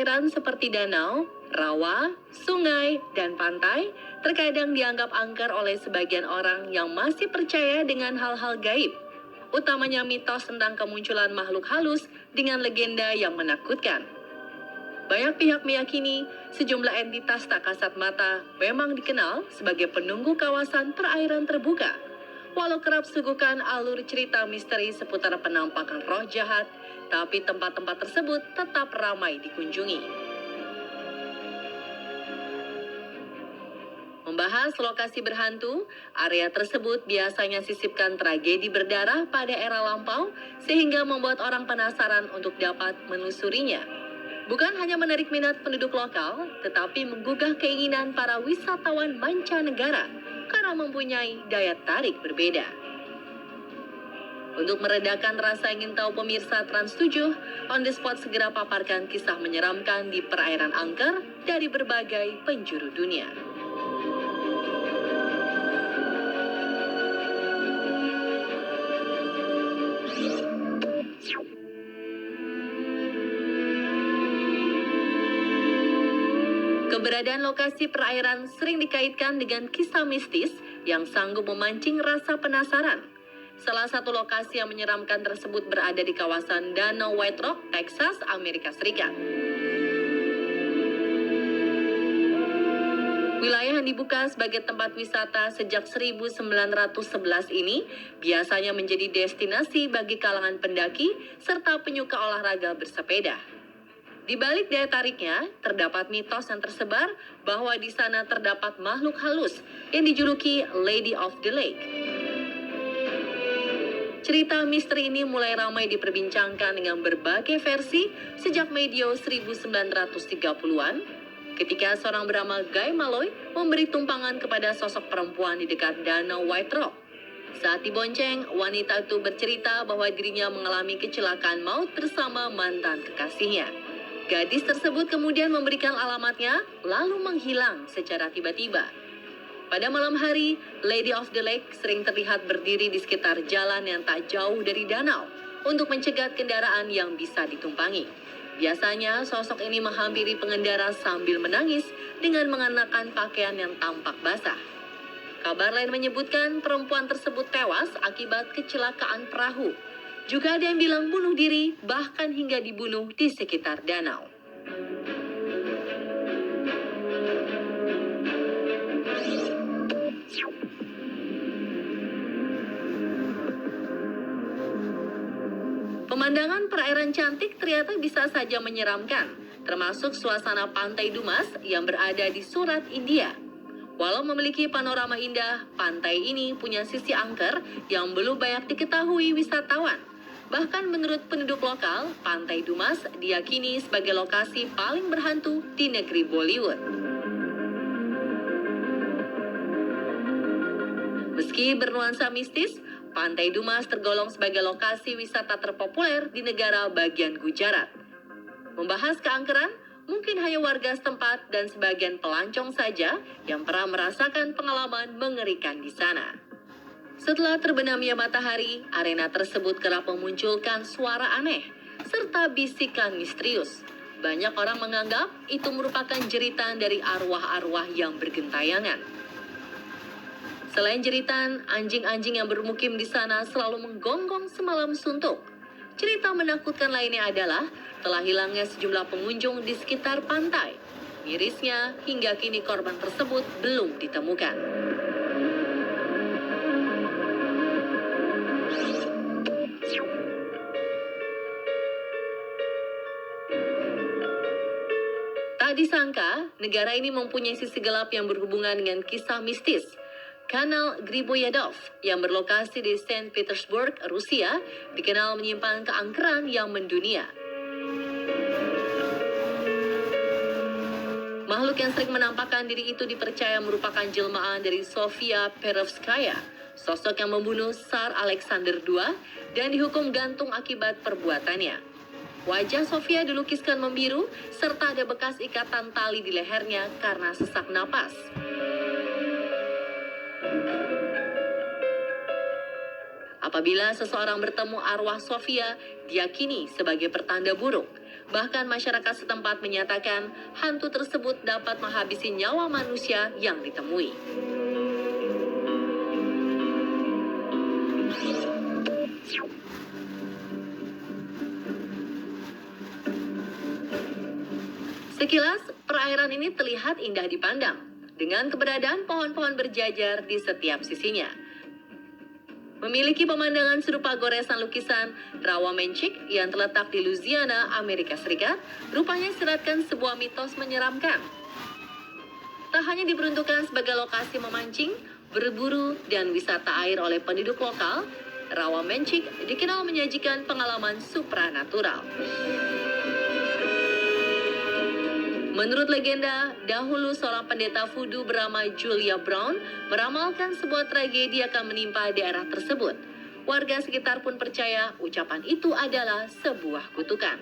perairan seperti danau, rawa, sungai, dan pantai terkadang dianggap angker oleh sebagian orang yang masih percaya dengan hal-hal gaib, utamanya mitos tentang kemunculan makhluk halus dengan legenda yang menakutkan. Banyak pihak meyakini sejumlah entitas tak kasat mata memang dikenal sebagai penunggu kawasan perairan terbuka. Walau kerap suguhkan alur cerita misteri seputar penampakan roh jahat, tapi tempat-tempat tersebut tetap ramai dikunjungi. Membahas lokasi berhantu, area tersebut biasanya sisipkan tragedi berdarah pada era lampau sehingga membuat orang penasaran untuk dapat menelusurinya. Bukan hanya menarik minat penduduk lokal, tetapi menggugah keinginan para wisatawan mancanegara karena mempunyai daya tarik berbeda. Untuk meredakan rasa ingin tahu pemirsa Trans 7, On The Spot segera paparkan kisah menyeramkan di perairan angker dari berbagai penjuru dunia. Keberadaan lokasi perairan sering dikaitkan dengan kisah mistis yang sanggup memancing rasa penasaran. Salah satu lokasi yang menyeramkan tersebut berada di kawasan Danau White Rock, Texas, Amerika Serikat. Wilayah yang dibuka sebagai tempat wisata sejak 1911 ini biasanya menjadi destinasi bagi kalangan pendaki serta penyuka olahraga bersepeda. Di balik daya tariknya, terdapat mitos yang tersebar bahwa di sana terdapat makhluk halus yang dijuluki Lady of the Lake. Cerita misteri ini mulai ramai diperbincangkan dengan berbagai versi sejak medio 1930-an, ketika seorang bernama Guy Malloy memberi tumpangan kepada sosok perempuan di dekat Danau White Rock. Saat dibonceng, wanita itu bercerita bahwa dirinya mengalami kecelakaan maut bersama mantan kekasihnya. Gadis tersebut kemudian memberikan alamatnya, lalu menghilang secara tiba-tiba. Pada malam hari, Lady of the Lake sering terlihat berdiri di sekitar jalan yang tak jauh dari danau untuk mencegat kendaraan yang bisa ditumpangi. Biasanya, sosok ini menghampiri pengendara sambil menangis dengan mengenakan pakaian yang tampak basah. Kabar lain menyebutkan perempuan tersebut tewas akibat kecelakaan perahu. Juga ada yang bilang bunuh diri, bahkan hingga dibunuh di sekitar danau. Pemandangan perairan cantik ternyata bisa saja menyeramkan, termasuk suasana Pantai Dumas yang berada di Surat, India. Walau memiliki panorama indah, pantai ini punya sisi angker yang belum banyak diketahui wisatawan. Bahkan menurut penduduk lokal, Pantai Dumas diyakini sebagai lokasi paling berhantu di negeri Bollywood. Meski bernuansa mistis, Pantai Dumas tergolong sebagai lokasi wisata terpopuler di negara bagian Gujarat. Membahas keangkeran, mungkin hanya warga setempat dan sebagian pelancong saja yang pernah merasakan pengalaman mengerikan di sana. Setelah terbenamnya matahari, arena tersebut kerap memunculkan suara aneh, serta bisikan misterius. Banyak orang menganggap itu merupakan jeritan dari arwah-arwah yang bergentayangan. Selain jeritan, anjing-anjing yang bermukim di sana selalu menggonggong semalam suntuk. Cerita menakutkan lainnya adalah telah hilangnya sejumlah pengunjung di sekitar pantai. Mirisnya, hingga kini korban tersebut belum ditemukan. Tak disangka, negara ini mempunyai sisi gelap yang berhubungan dengan kisah mistis. Kanal Griboyedov yang berlokasi di Saint Petersburg, Rusia, dikenal menyimpan keangkeran yang mendunia. Makhluk yang sering menampakkan diri itu dipercaya merupakan jelmaan dari Sofia Perovskaya, sosok yang membunuh Tsar Alexander II dan dihukum gantung akibat perbuatannya. Wajah Sofia dilukiskan membiru, serta ada bekas ikatan tali di lehernya karena sesak napas. Apabila seseorang bertemu arwah Sofia, diyakini sebagai pertanda buruk. Bahkan masyarakat setempat menyatakan hantu tersebut dapat menghabisi nyawa manusia yang ditemui. Sekilas, perairan ini terlihat indah dipandang, dengan keberadaan pohon-pohon berjajar di setiap sisinya. Memiliki pemandangan serupa goresan lukisan Rawa Mencik yang terletak di Louisiana, Amerika Serikat, rupanya seratkan sebuah mitos menyeramkan. Tak hanya diperuntukkan sebagai lokasi memancing, berburu, dan wisata air oleh penduduk lokal, Rawa Mencik dikenal menyajikan pengalaman supranatural. Menurut legenda, dahulu seorang pendeta voodoo bernama Julia Brown meramalkan sebuah tragedi akan menimpa daerah tersebut. Warga sekitar pun percaya ucapan itu adalah sebuah kutukan.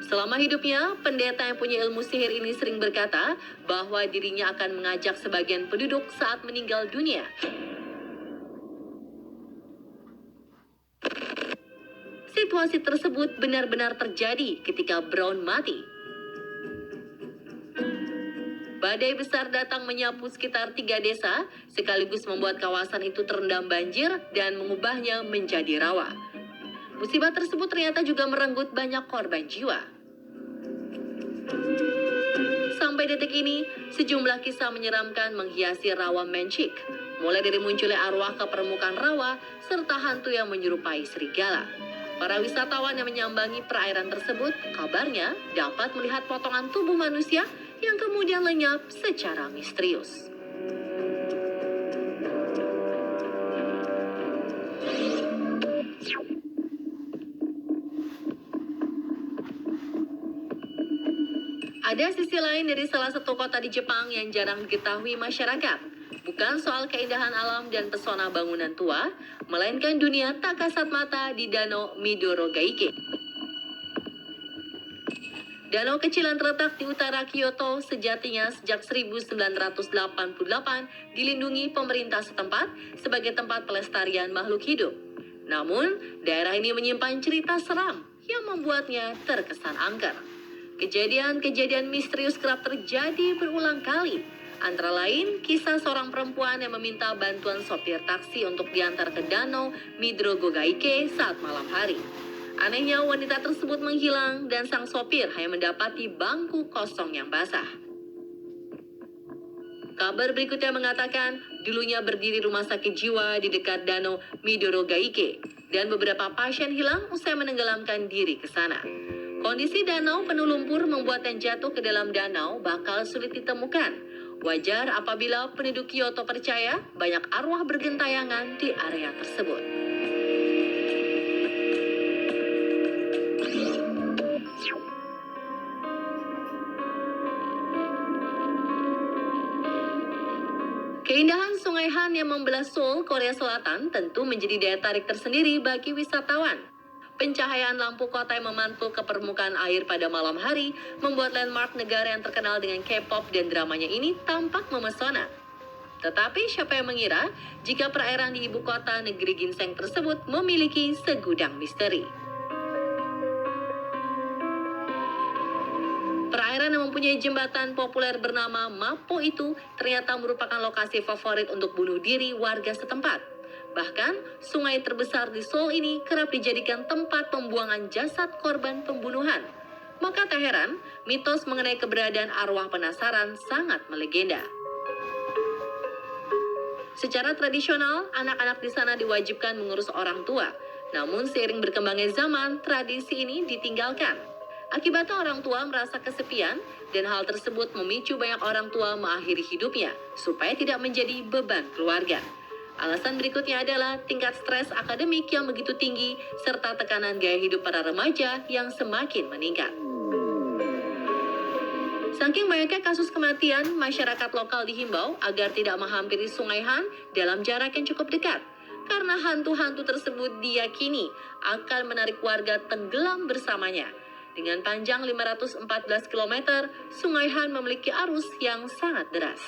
Selama hidupnya, pendeta yang punya ilmu sihir ini sering berkata bahwa dirinya akan mengajak sebagian penduduk saat meninggal dunia. Situasi tersebut benar-benar terjadi ketika Brown mati. Badai besar datang menyapu sekitar 3 desa, sekaligus membuat kawasan itu terendam banjir dan mengubahnya menjadi rawa. Musibah tersebut ternyata juga merenggut banyak korban jiwa. Sampai detik ini, sejumlah kisah menyeramkan menghiasi Rawa Mencik, mulai dari munculnya arwah ke permukaan rawa, serta hantu yang menyerupai serigala. Para wisatawan yang menyambangi perairan tersebut, kabarnya dapat melihat potongan tubuh manusia yang kemudian lenyap secara misterius. Ada sisi lain dari salah satu kota di Jepang yang jarang diketahui masyarakat. Bukan soal keindahan alam dan pesona bangunan tua, melainkan dunia tak kasat mata di Danau Midoro Gaike. Danau kecil yang terletak di utara Kyoto sejatinya sejak 1988 dilindungi pemerintah setempat sebagai tempat pelestarian makhluk hidup. Namun, daerah ini menyimpan cerita seram yang membuatnya terkesan angker. Kejadian-kejadian misterius kerap terjadi berulang kali. Antara lain, kisah seorang perempuan yang meminta bantuan sopir taksi untuk diantar ke Danau Midoro Gaike saat malam hari. Anehnya, wanita tersebut menghilang dan sang sopir hanya mendapati bangku kosong yang basah. Kabar berikutnya mengatakan, dulunya berdiri rumah sakit jiwa di dekat Danau Midoro Gaike, dan beberapa pasien hilang usai menenggelamkan diri ke sana. Kondisi danau penuh lumpur membuat yang jatuh ke dalam danau bakal sulit ditemukan. Wajar apabila penduduk Kyoto percaya banyak arwah bergentayangan di area tersebut. Keindahan Sungai Han yang membelah Seoul, Korea Selatan tentu menjadi daya tarik tersendiri bagi wisatawan. Pencahayaan lampu kota yang memantul ke permukaan air pada malam hari membuat landmark negara yang terkenal dengan K-pop dan dramanya ini tampak memesona. Tetapi siapa yang mengira jika perairan di ibu kota negeri ginseng tersebut memiliki segudang misteri. Perairan yang mempunyai jembatan populer bernama Mappo itu ternyata merupakan lokasi favorit untuk bunuh diri warga setempat. Bahkan, sungai terbesar di Seoul ini kerap dijadikan tempat pembuangan jasad korban pembunuhan. Maka tak heran, mitos mengenai keberadaan arwah penasaran sangat melegenda. Secara tradisional, anak-anak di sana diwajibkan mengurus orang tua. Namun seiring berkembangnya zaman, tradisi ini ditinggalkan. Akibatnya orang tua merasa kesepian dan hal tersebut memicu banyak orang tua mengakhiri hidupnya supaya tidak menjadi beban keluarga. Alasan berikutnya adalah tingkat stres akademik yang begitu tinggi serta tekanan gaya hidup para remaja yang semakin meningkat. Saking banyaknya kasus kematian, masyarakat lokal dihimbau agar tidak menghampiri Sungai Han dalam jarak yang cukup dekat. Karena hantu-hantu tersebut diyakini akan menarik warga tenggelam bersamanya. Dengan panjang 514 km, Sungai Han memiliki arus yang sangat deras.